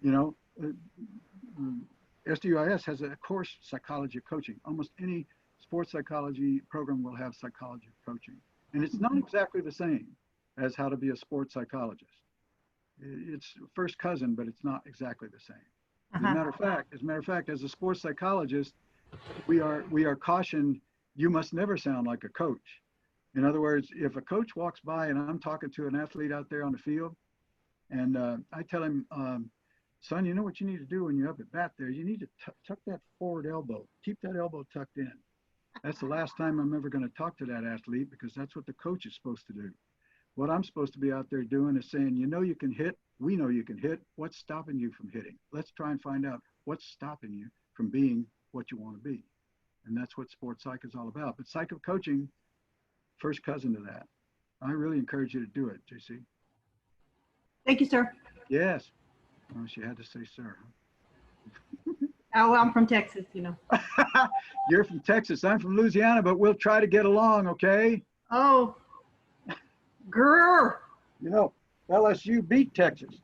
You know, SDUIS has a course, psychology of coaching. Almost any sports psychology program will have psychology of coaching. And it's not exactly the same as how to be a sports psychologist. It's first cousin, but it's not exactly the same. As a matter of fact, as a sports psychologist, we are cautioned, you must never sound like a coach. In other words, if a coach walks by and I'm talking to an athlete out there on the field, and I tell him, son, you know what you need to do when you're up at bat there? You need to tuck that forward elbow. Keep that elbow tucked in. That's the last time I'm ever going to talk to that athlete, because that's what the coach is supposed to do. What I'm supposed to be out there doing is saying, you know you can hit. We know you can hit. What's stopping you from hitting? Let's try and find out what's stopping you from being what you want to be. And that's what sports psych is all about. But psych of coaching, first cousin to that. I really encourage you to do it, JC. Thank you, sir. Yes. Oh, she had to say sir. Oh, I'm from Texas, you know. You're from Texas. I'm from Louisiana, but we'll try to get along, okay? Oh, grrr. You know, LSU beat Texas.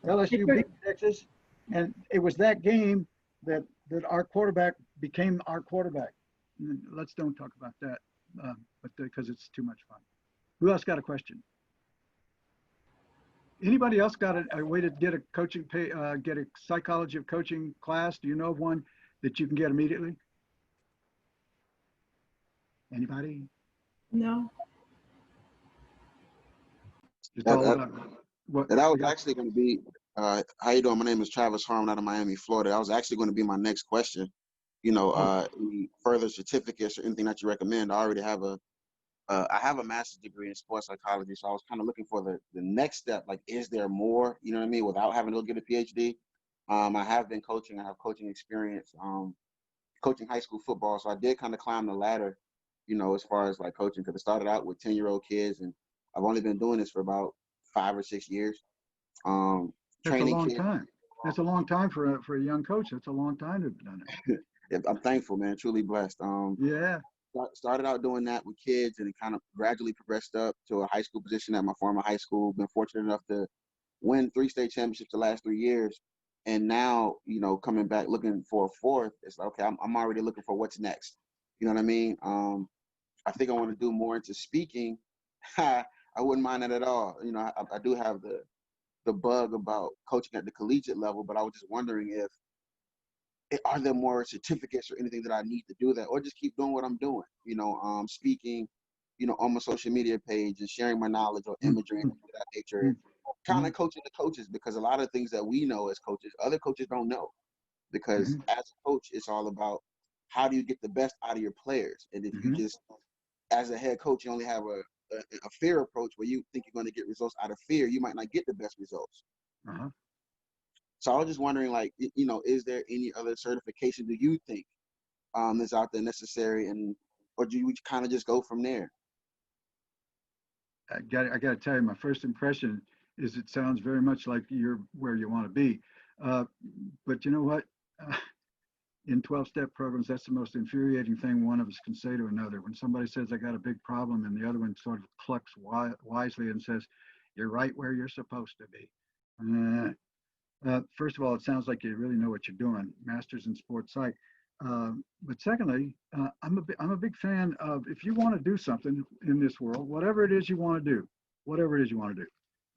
LSU beat Texas, and it was that game that our quarterback became our quarterback. Let's don't talk about that, but because it's too much fun. Who else got a question? Anybody else got a way to get a coaching get a psychology of coaching class? Do you know of one that you can get immediately? Anybody? No. It's all That, about what that was actually going to be, how you doing? My name is Travis Harmon out of Miami, Florida. That was actually going to be my next question. You know, any further certificates or anything that you recommend? I already have I have a master's degree in sports psychology, so I was kind of looking for the next step. Like, is there more, you know what I mean, without having to go get a PhD? I have been coaching. I have coaching experience, coaching high school football. So I did kind of climb the ladder, you know, as far as like coaching, because I started out with 10-year-old kids, and I've only been doing this for about 5 or 6 years. That's Training a long kids. time. That's a long time for a young coach. That's a long time to have done it. Yeah, I'm thankful, man. Truly blessed. Yeah. Started out doing that with kids, and it kind of gradually progressed up to a high school position at my former high school. Been fortunate enough to win 3 state championships the last 3 years, and now, you know, coming back looking for a fourth. It's like, okay, I'm already looking for what's next. You know what I mean? I think I want to do more into speaking. I wouldn't mind that at all. You know, I do have the bug about coaching at the collegiate level, but I was just wondering if are there more certificates or anything that I need to do that, or just keep doing what I'm doing, you know, speaking, you know, on my social media page and sharing my knowledge or imagery and things of that nature, kind of coaching the coaches, because a lot of things that we know as coaches, other coaches don't know, because as a coach, it's all about how do you get the best out of your players. And if you just, as a head coach, you only have a fear approach where you think you're going to get results out of fear, you might not get the best results. So I was just wondering, like, you know, is there any other certification do you think is out there necessary, or do you kind of just go from there? I got to tell you, my first impression is it sounds very much like you're where you want to be. But you know what? In 12-step programs, that's the most infuriating thing one of us can say to another. When somebody says, I got a big problem, and the other one sort of clucks wisely and says, you're right where you're supposed to be. First of all, it sounds like you really know what you're doing, masters in sports psych. But secondly, I'm a big fan of, if you want to do something in this world, whatever it is you want to do,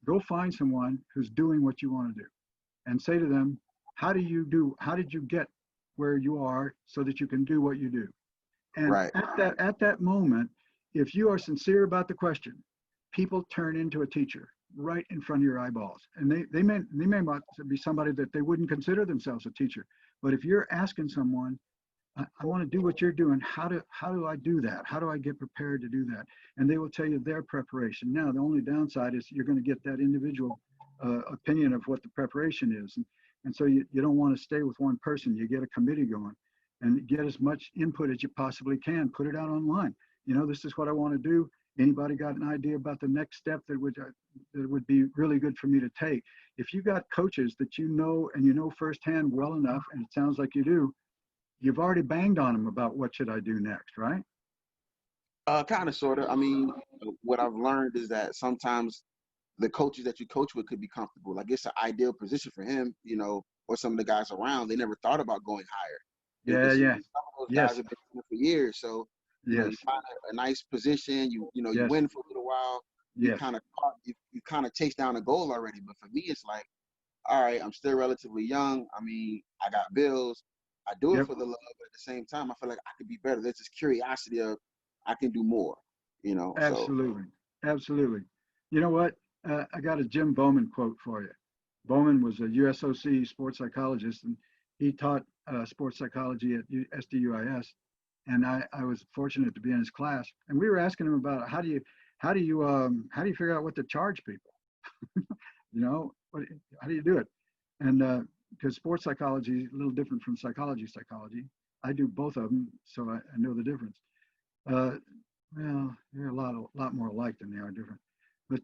go find someone who's doing what you want to do, and say to them, how did you get where you are so that you can do what you do? And at that moment, if you are sincere about the question, people turn into a teacher right in front of your eyeballs. And they may not be somebody that they wouldn't consider themselves a teacher. But if you're asking someone, I want to do what you're doing, how do I do that? How do I get prepared to do that? And they will tell you their preparation. Now, the only downside is you're going to get that individual opinion of what the preparation is. And so you don't want to stay with one person. You get a committee going and get as much input as you possibly can. Put it out online. You know, this is what I want to do. Anybody got an idea about the next step that would be really good for me to take? If you got coaches that you know and you know firsthand well enough, and it sounds like you do, you've already banged on them about what should I do next, right? Kind of, sort of. I mean, what I've learned is that sometimes the coaches that you coach with could be comfortable. Like it's an ideal position for him, you know, or some of the guys around. They never thought about going higher. Yeah, yeah. Some of those guys Yes, have been doing it for years. So, you know, yes, you find a nice position. You know, you yes, win for a little while. You yes. kind of you kind of chase down a goal already. But for me, it's like, all right, I'm still relatively young. I mean, I got bills. I do it Yep. for the love, but at the same time, I feel like I could be better. There's this curiosity of I can do more. You know, so Absolutely. Absolutely. You know what? I got a Jim Bowman quote for you. Bowman was a USOC sports psychologist, and he taught sports psychology at SDUIS. And I was fortunate to be in his class. And we were asking him about how do you figure out what to charge people? You know, how do you do it? And because sports psychology is a little different from psychology. I do both of them, so I know the difference. Uh, well, they're a lot more alike than they are different. But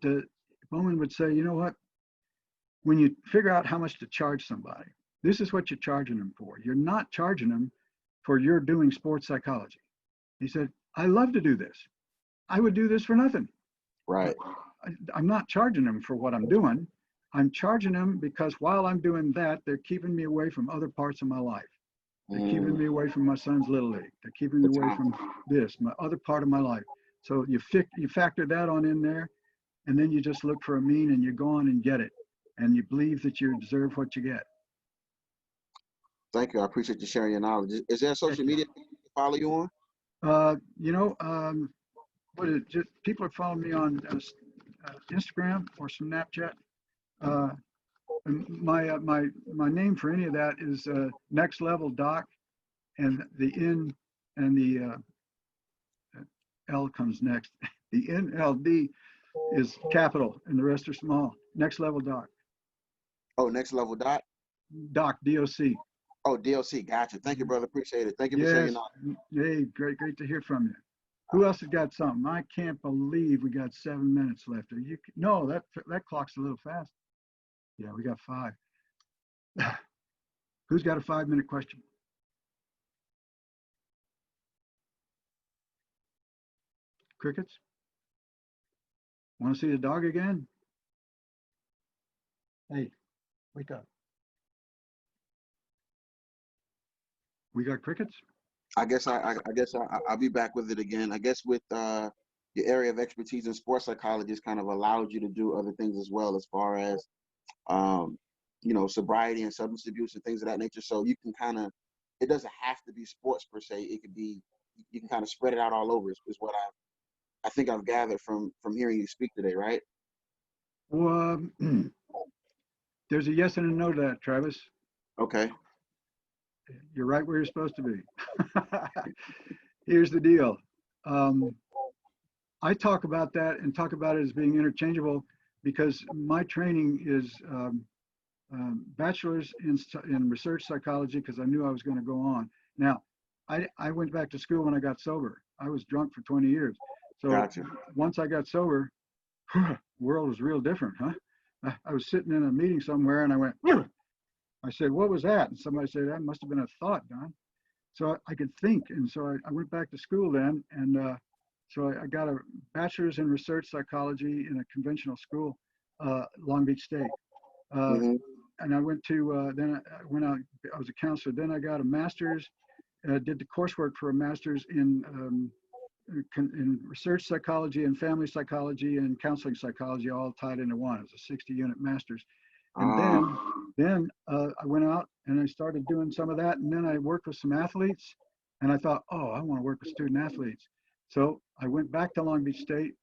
Bowman would say, you know what? When you figure out how much to charge somebody, this is what you're charging them for. You're not charging them for your doing sports psychology. He said, I love to do this. I would do this for nothing. right. I'm not charging them for what I'm doing. I'm charging them because while I'm doing that, they're keeping me away from other parts of my life. They're keeping me away from my son's little league. They're keeping me away from this, my other part of my life. So you factor that on in there, and then you just look for a mean and you go on and get it. And you believe that you deserve what you get. Thank you. I appreciate you sharing your knowledge. Is there a social media to follow you on? You know, what is it? Just people are following me on Instagram or Snapchat. And my name for any of that is Next Level Doc, and the N and the L comes next. The NLD is capital, and the rest are small. Next Level Doc. Oh, Next Level Dot. Doc, DOC. Oh, DLC. Gotcha. Thank you, brother. Appreciate it. Thank you for sharing your Yes. knowledge. Hey, great to hear from you. Who else has got something? I can't believe we got 7 minutes left. No, that clock's a little fast. Yeah, we got 5. Who's got a 5-minute question? Crickets? Want to see the dog again? Hey, wake up. We got crickets? I guess I'll be back with it again. I guess with your area of expertise in sports psychology has kind of allowed you to do other things as well, as far as you know, sobriety and substance abuse and things of that nature. So you can kind of, it doesn't have to be sports per se. It could be, you can kind of spread it out all over. Is what I think I've gathered from hearing you speak today, right? Well, there's a yes and a no to that, Travis. Okay. You're right where you're supposed to be. Here's the deal. I talk about that and talk about it as being interchangeable because my training is bachelor's in research psychology because I knew I was going to go on. Now, I went back to school when I got sober. I was drunk for 20 years. So Gotcha. once I got sober, the world was real different, huh? I was sitting in a meeting somewhere and I went, I said, what was that? And somebody said, that must have been a thought, Don. So I could think. And so I went back to school then. And so I got a bachelor's in research psychology in a conventional school, Long Beach State. And I went to, then I went out, I was a counselor. Then I got a master's, did the coursework for a master's in research psychology and family psychology and counseling psychology all tied into one. It was a 60-unit master's. And then I went out and I started doing some of that. And then I worked with some athletes and I thought, oh, I want to work with student athletes. So I went back to Long Beach State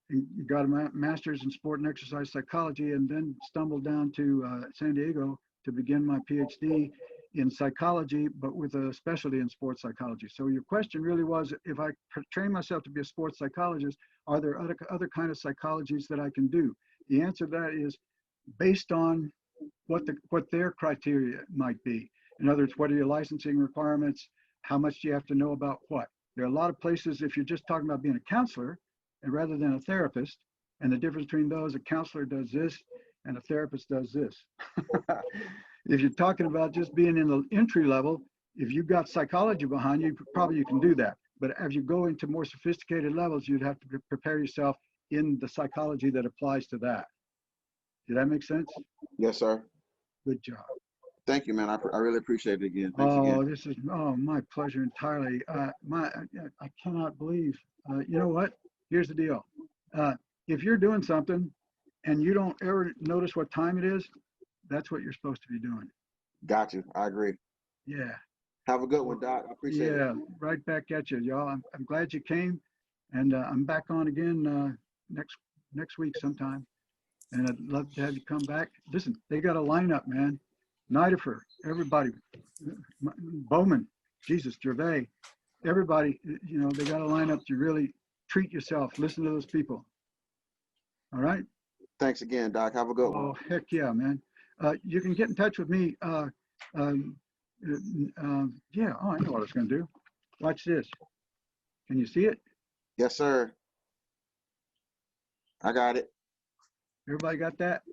and got a master's in sport and exercise psychology, and then stumbled down to San Diego to begin my PhD in psychology, but with a specialty in sports psychology. So your question really was, if I train myself to be a sports psychologist, are there other kind of psychologies that I can do? The answer to that is based on what their criteria might be. In other words, what are your licensing requirements? How much do you have to know about what? There are a lot of places, if you're just talking about being a counselor, and rather than a therapist. And the difference between those, a counselor does this and a therapist does this. If you're talking about just being in the entry level, if you've got psychology behind you, probably you can do that. But as you go into more sophisticated levels, you'd have to prepare yourself in the psychology that applies to that. Did that make sense? Yes, sir. Good job. Thank you, man. I really appreciate it again. Thanks again. This is my pleasure entirely. I cannot believe. You know what? Here's the deal. If you're doing something and you don't ever notice what time it is, that's what you're supposed to be doing. Got you. I agree. Yeah. Have a good one, Doc. I appreciate it. Yeah. Right back at you, y'all. I'm glad you came, and I'm back on again next week sometime. And I'd love to have you come back. Listen, they got a lineup, man. Nidifer, everybody, Bowman, Jesus, Gervais, everybody, you know, they got a lineup to really treat yourself. Listen to those people. All right? Thanks again, Doc. Have a good one. Oh, heck yeah, man. You can get in touch with me. Yeah, oh, I know what I was going to do. Watch this. Can you see it? Yes, sir. I got it. Everybody got that?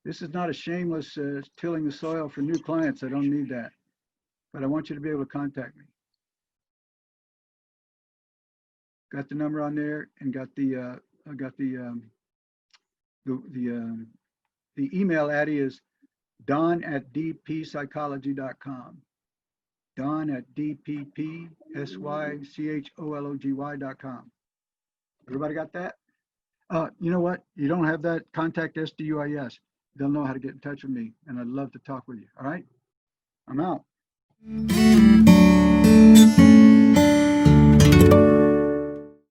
This is not a shameless tilling the soil for new clients. I don't need that. But I want you to be able to contact me. Got the number on there and got the email, Addie, is don@dppsychology.com. don@dppsychology.com. Everybody got that? You know what? You don't have that? Contact SDUIS. They'll know how to get in touch with me, and I'd love to talk with you. All right? I'm out.